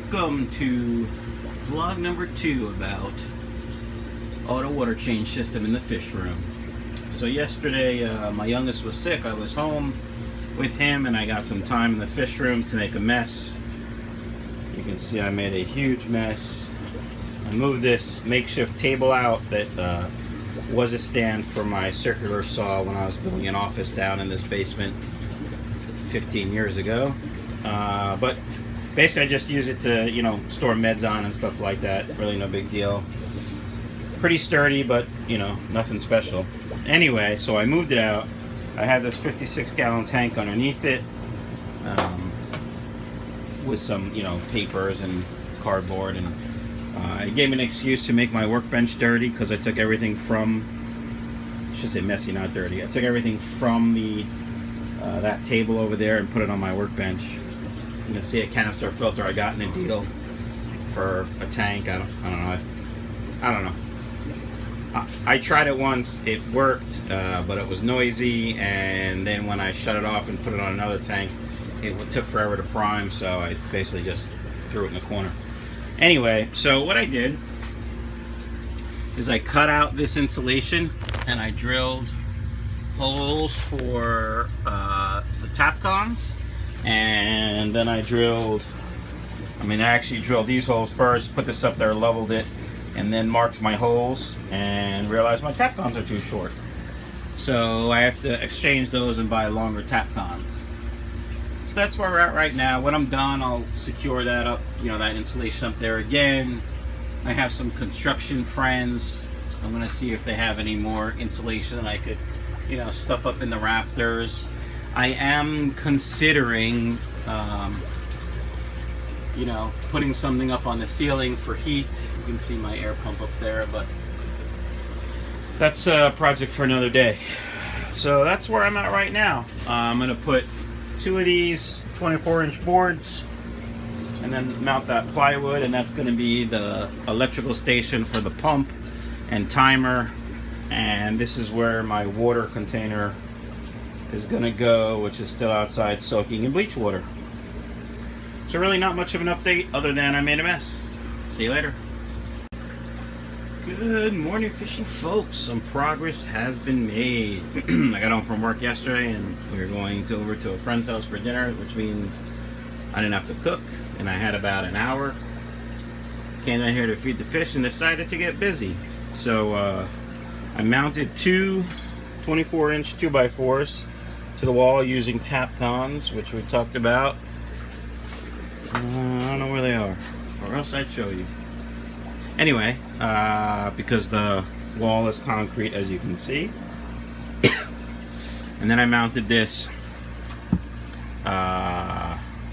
Welcome to vlog number 2 about auto water change system in the fish room. So yesterday my youngest was sick. I was home with him and I got some time in the fish room to make a mess. You can see I made a huge mess. I moved this makeshift table out that was a stand for my circular saw when I was building an office down in this basement 15 years ago. But basically I just use it to, you know, store meds on and stuff like that. Really no big deal. Pretty sturdy, but, you know, nothing special. Anyway, so I moved it out. I had this 56-gallon tank underneath it with some, you know, papers and cardboard, and it gave me an excuse to make my workbench dirty because I took everything from, I should say messy, not dirty. I took everything from the that table over there and put it on my workbench. You can see a canister filter I got in a deal for a tank. I don't know. I tried it once, it worked, but it was noisy, and then when I shut it off and put it on another tank, it took forever to prime, so I basically just threw it in the corner. Anyway, so what I did is I cut out this insulation and I drilled holes for the tap cons, and then I actually drilled these holes first, put this up there, leveled it, and then marked my holes and realized my tap cons are too short. So I have to exchange those and buy longer tap cons. So that's where we're at right now. When I'm done, I'll secure that up, you know, that insulation up there again. I have some construction friends. I'm gonna see if they have any more insulation that I could, you know, stuff up in the rafters. I am considering you know, putting something up on the ceiling for heat. You can see my air pump up there, but that's a project for another day. So that's where I'm at right now. I'm gonna put 2 of these 24-inch boards and then mount that plywood, and that's gonna be the electrical station for the pump and timer. And this is where my water container is gonna go, which is still outside soaking in bleach water. So really not much of an update other than I made a mess. See you later. Good morning, fishing folks. Some progress has been made. I got home from work yesterday and we were going over to a friend's house for dinner, which means I didn't have to cook, and I had about an hour. Came down here to feed the fish and decided to get busy. So I mounted 2 24-inch 2x4s to the wall using tap cons, which we talked about. I don't know where they are, or else I'd show you. Anyway, because the wall is concrete, as you can see. And then I mounted this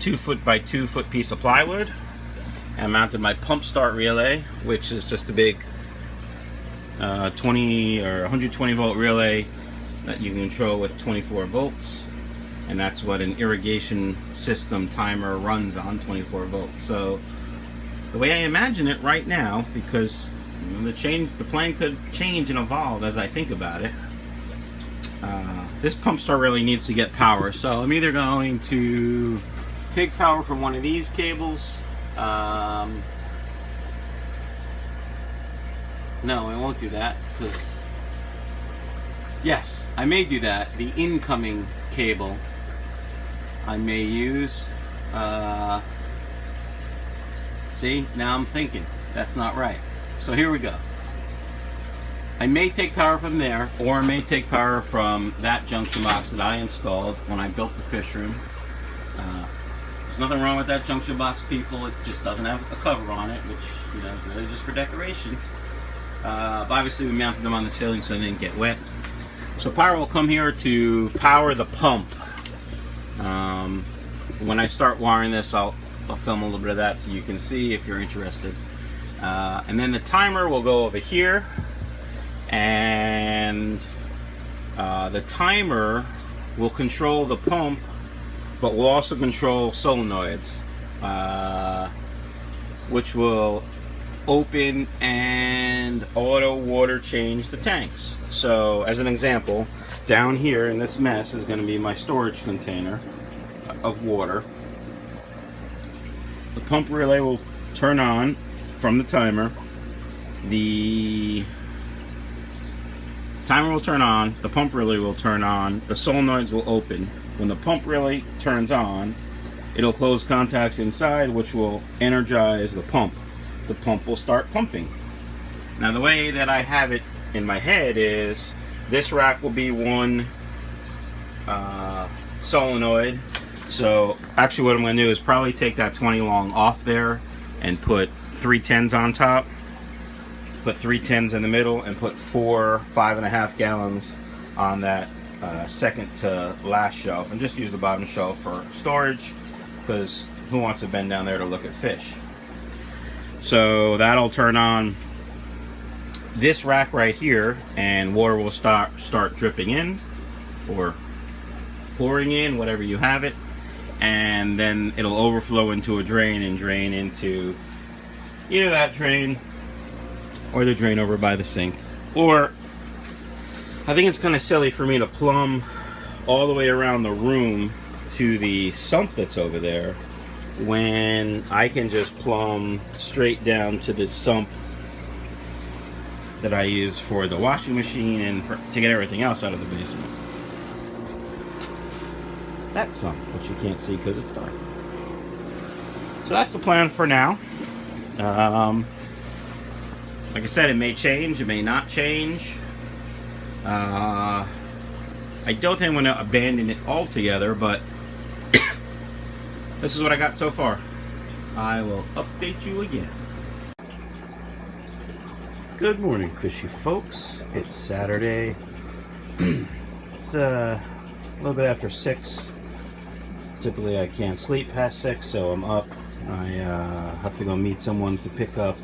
2 foot by 2 foot piece of plywood. And I mounted my pump start relay, which is just a big 20 or 120 volt relay that you can control with 24 volts. And that's what an irrigation system timer runs on, 24 volts. So the way I imagine it right now, because you know, the plan could change and evolve as I think about it, this pump start really needs to get power. So I'm either going to take power from one of these cables. No, I won't do that, because yes, I may do that. The incoming cable I may use. See, now I'm thinking that's not right. So here we go. I may take power from there, or I may take power from that junction box that I installed when I built the fish room. There's nothing wrong with that junction box, people. It just doesn't have a cover on it, which, you know, is really just for decoration. But obviously we mounted them on the ceiling so they didn't get wet. So power will come here to power the pump. When I start wiring this, I'll film a little bit of that so you can see if you're interested. And then the timer will go over here, and the timer will control the pump, but will also control solenoids, which will open and auto water change the tanks. So as an example, down here in this mess is going to be my storage container of water. the pump relay will turn on from the timer. The timer will turn on, the pump relay will turn on, the solenoids will open. When the pump relay turns on, it'll close contacts inside, which will energize the pump. The pump will start pumping. Now the way that I have it in my head is this rack will be one solenoid. So actually what I'm going to do is probably take that 20 long off there and put 3 10s on top, put 3 10s in the middle, and put 4 5.5 gallons on that second to last shelf, and just use the bottom shelf for storage, because who wants to bend down there to look at fish? So that'll turn on this rack right here, and water will start dripping in or pouring in, whatever you have it, and then it'll overflow into a drain and drain into either that drain or the drain over by the sink. Or I think it's kind of silly for me to plumb all the way around the room to the sump that's over there when I can just plumb straight down to the sump that I use for the washing machine and to get everything else out of the basement. That sump, which you can't see because it's dark. So that's the plan for now. Like I said, it may change, it may not change. I don't think I'm going to abandon it altogether, but this is what I got so far. I will update you again. Good morning, fishy folks. It's Saturday. It's a little bit after 6. Typically I can't sleep past 6, so I'm up. I have to go meet someone to pick up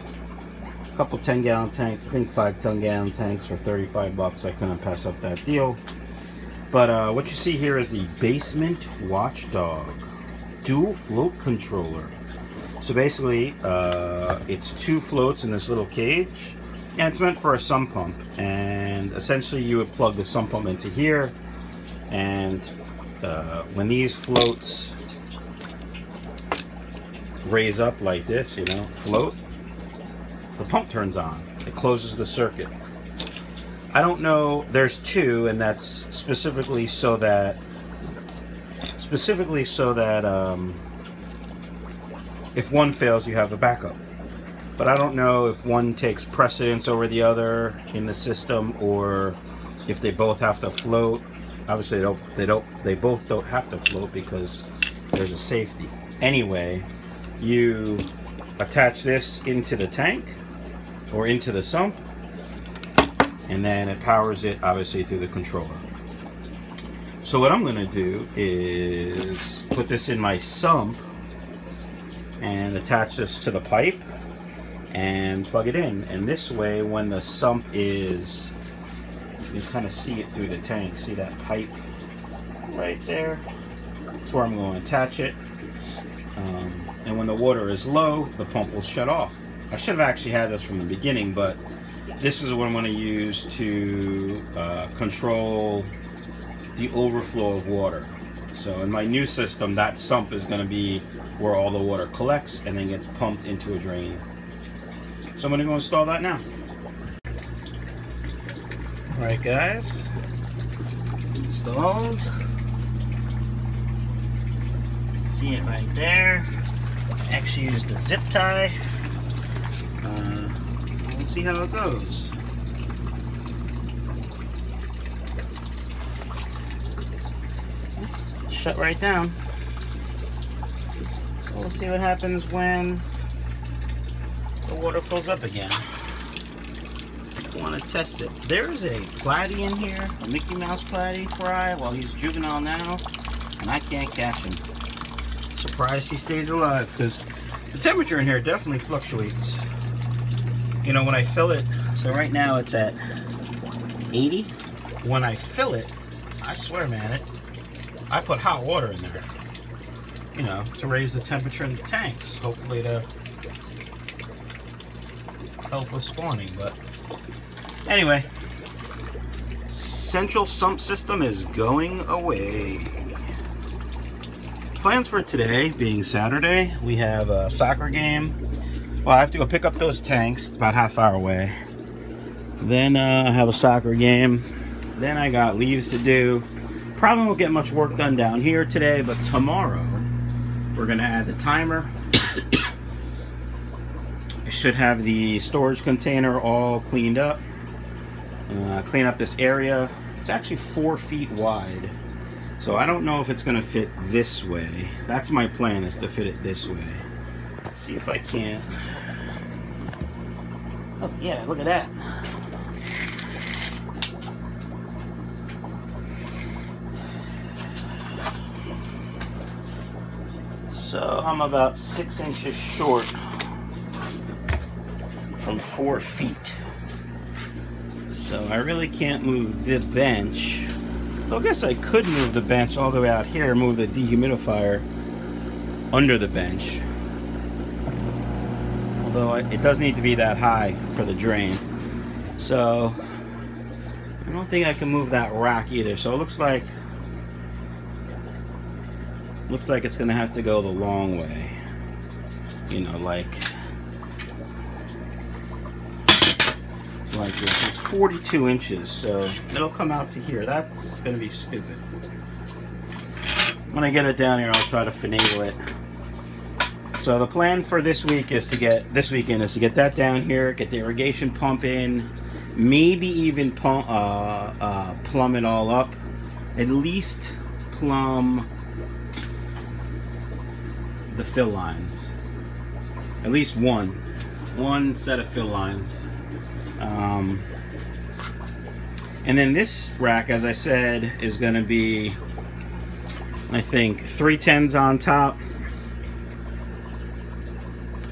a couple 10-gallon tanks. I think 5 10-gallon tanks for $35. I couldn't pass up that deal. But what you see here is the Basement Watchdog dual float controller. So basically, it's 2 floats in this little cage, and it's meant for a sump pump. And essentially, you would plug the sump pump into here, and when these floats raise up like this, you know, float, the pump turns on. It closes the circuit. I don't know, there's 2, and that's specifically so that if one fails, you have a backup. But I don't know if one takes precedence over the other in the system, or if they both have to float. Obviously, they both don't have to float because there's a safety. Anyway, you attach this into the tank or into the sump, and then it powers it obviously through the controller. So what I'm going to do is put this in my sump and attach this to the pipe and plug it in. And this way, when the sump is, you kind of see it through the tank. See that pipe right there? That's where I'm going to attach it. And when the water is low, the pump will shut off. I should have actually had this from the beginning, but this is what I'm going to use to control the overflow of water. So in my new system, that sump is going to be where all the water collects and then gets pumped into a drain. So I'm going to go install that now. Alright guys, it's installed. See it right there. I actually used a zip tie. We'll see how it goes. Shut right down. So we'll see what happens when the water fills up again. I want to test it. There's a platy in here, a Mickey Mouse platy fry. Well, he's juvenile now, and I can't catch him. Surprised he stays alive, because the temperature in here definitely fluctuates. You know, when I fill it, so right now it's at 80. When I fill it, I swear, man, I put hot water in there, you know, to raise the temperature in the tanks, hopefully to help with spawning. But anyway, central sump system is going away. plans for today, being Saturday, we have a soccer game. Well, I have to go pick up those tanks. It's about half hour away. Then I have a soccer game. Then I got leaves to do. Probably won't get much work done down here today, but tomorrow we're gonna add the timer. I should have the storage container all cleaned up. Clean up this area. It's actually 4 feet wide, so I don't know if it's gonna fit this way. That's my plan, is to fit it this way. See if I can. Oh yeah, look at that. So I'm about 6 inches short from 4 feet. So I really can't move the bench. So I guess I could move the bench all the way out here, move the dehumidifier under the bench. Although it does need to be that high for the drain. So I don't think I can move that rack either. So it looks like it's gonna have to go the long way. You know, like this. It's 42 inches, so it'll come out to here. That's gonna be stupid. When I get it down here, I'll try to finagle it. So the plan for this weekend is to get that down here, get the irrigation pump in, maybe even plumb it all up. At least plumb the fill lines. At least one set of fill lines. And then this rack, as I said, is going to be, I think, 3 10s on top,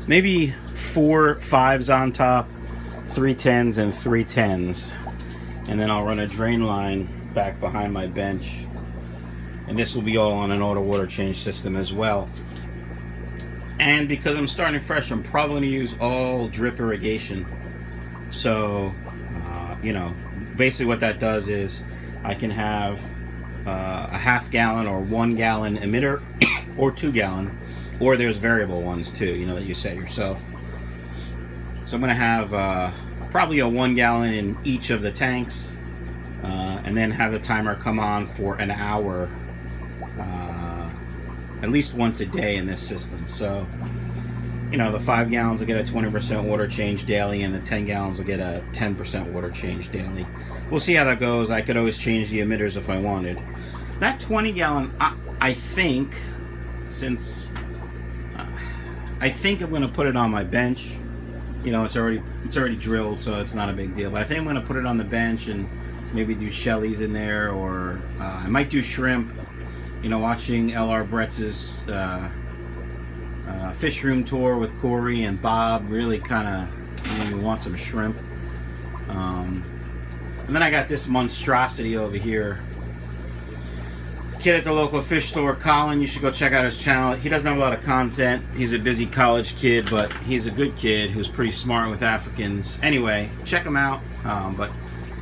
maybe 4 5s on top, 3 10s and 3 10s, and then I'll run a drain line back behind my bench, and this will be all on an auto water change system as well. And because I'm starting fresh, I'm probably going to use all drip irrigation. So, you know, basically what that does is I can have a half gallon or 1 gallon emitter or 2 gallon, or there's variable ones too, you know, that you set yourself. So I'm going to have probably a 1 gallon in each of the tanks, and then have the timer come on for an hour, at least once a day in this system. So, you know, the 5 gallons will get a 20% water change daily, and the 10 gallons will get a 10% water change daily. We'll see how that goes. I could always change the emitters if I wanted. That 20 gallon, I think, since I think I'm going to put it on my bench. You know, it's already drilled, so it's not a big deal. But I think I'm going to put it on the bench and maybe do shellies in there, or I might do shrimp. You know, watching L.R. Bretz's fish room tour with Corey and Bob really kind of made me want some shrimp. And then I got this monstrosity over here. Kid at the local fish store, Colin, you should go check out his channel. He doesn't have a lot of content. He's a busy college kid, but he's a good kid who's pretty smart with Africans. Anyway, check him out. But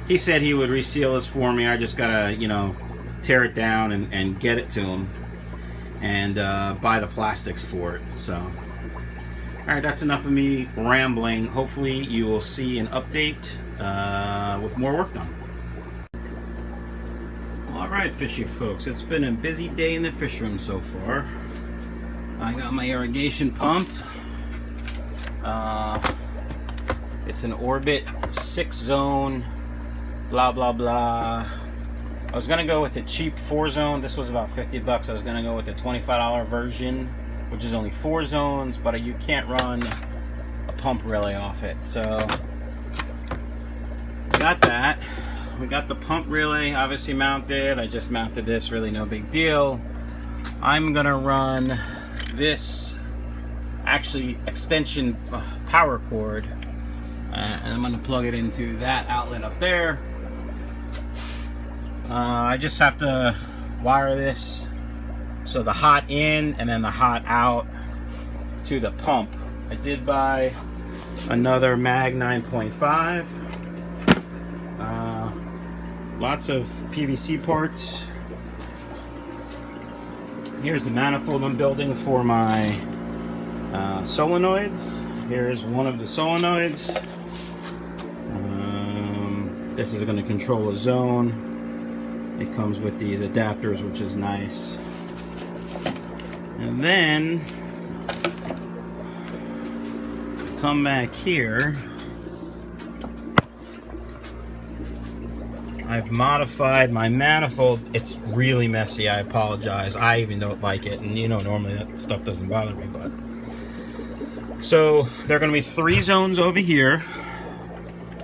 he said he would reseal this for me. I just gotta, you know, tear it down and get it to him, and buy the plastics for it. So, all right, that's enough of me rambling. Hopefully you will see an update with more work done. All right, fishy folks, it's been a busy day in the fish room so far. I got my irrigation pump. It's an Orbit 6-zone, blah blah blah. I was gonna go with the cheap 4-zone. This was about $50. I was gonna go with the $25 version, which is only 4 zones, but you can't run a pump relay off it. So got that. We got the pump relay obviously mounted. I just mounted this, really no big deal. I'm gonna run this actually extension power cord, and I'm gonna plug it into that outlet up there. I just have to wire this so the hot in and then the hot out to the pump. I did buy another Mag 9.5. Lots of PVC parts. Here's the manifold I'm building for my solenoids. Here's one of the solenoids. This is going to control a zone. It comes with these adapters, which is nice. And then come back here. I've modified my manifold. It's really messy, I apologize. I even don't like it, and you know, normally that stuff doesn't bother me, but. So there are going to be 3 zones over here.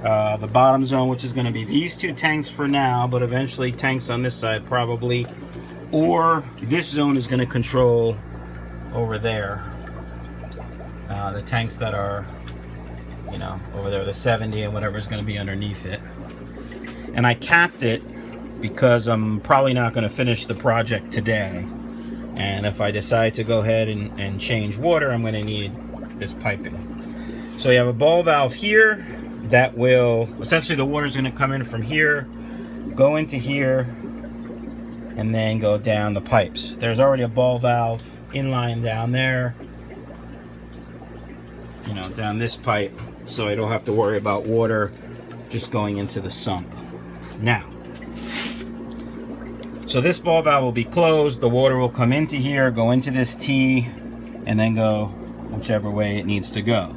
The bottom zone, which is going to be these 2 tanks for now, but eventually tanks on this side probably. Or this zone is going to control over there. The tanks that are, you know, over there, the 70 and whatever is going to be underneath it. And I capped it because I'm probably not going to finish the project today. And if I decide to go ahead and change water, I'm going to need this piping. So you have a ball valve here that will, essentially the water is going to come in from here, go into here, and then go down the pipes. There's already a ball valve inline down there, you know, down this pipe, so I don't have to worry about water just going into the sump. Now, so this ball valve will be closed, the water will come into here, go into this T, and then go whichever way it needs to go.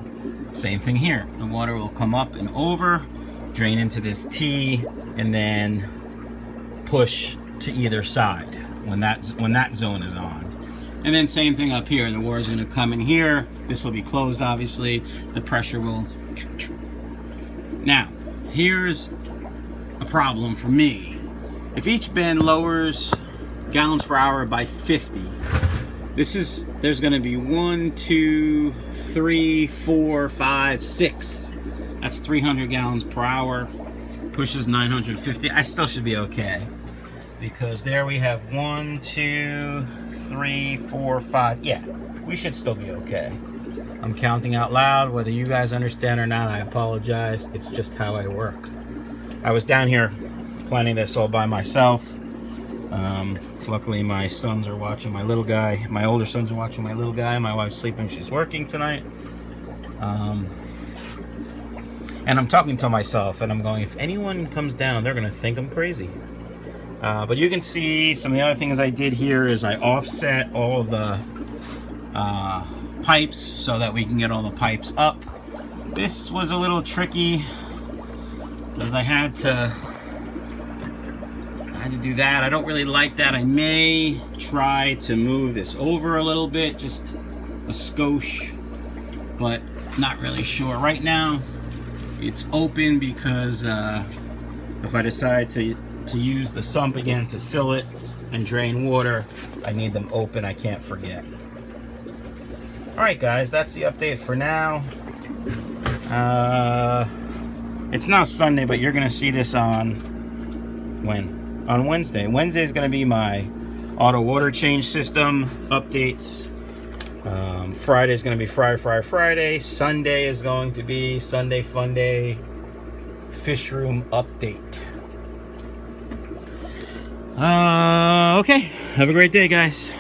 Same thing here, the water will come up and over, drain into this T, and then push to either side when that zone is on. And then same thing up here, the water is going to come in here, this will be closed obviously, the pressure will. Now, here's a problem for me. If each bend lowers gallons per hour by 50, there's going to be 1, 2, 3, 4, 5, 6. That's 300 gallons per hour. Pushes 950. I still should be okay, because there we have 1, 2, 3, 4, 5. Yeah, we should still be okay. I'm counting out loud. Whether you guys understand or not, I apologize. It's just how I work. I was down here planning this all by myself. Luckily my sons are watching my little guy. My older sons are watching my little guy. My wife's sleeping, she's working tonight. And I'm talking to myself and I'm going, if anyone comes down, they're gonna think I'm crazy. But you can see some of the other things I did here is I offset all of the pipes so that we can get all the pipes up. This was a little tricky because I had to do that. I don't really like that. I may try to move this over a little bit, just a skosh, but not really sure. Right now it's open because if I decide to use the sump again to fill it and drain water, I need them open. I can't forget. Alright guys, that's the update for now. It's now Sunday, but you're gonna see this on when? On Wednesday. Wednesday is going to be my auto water change system updates. Friday is going to be Friday. Sunday is going to be Sunday Funday fishroom update. Okay, have a great day, guys.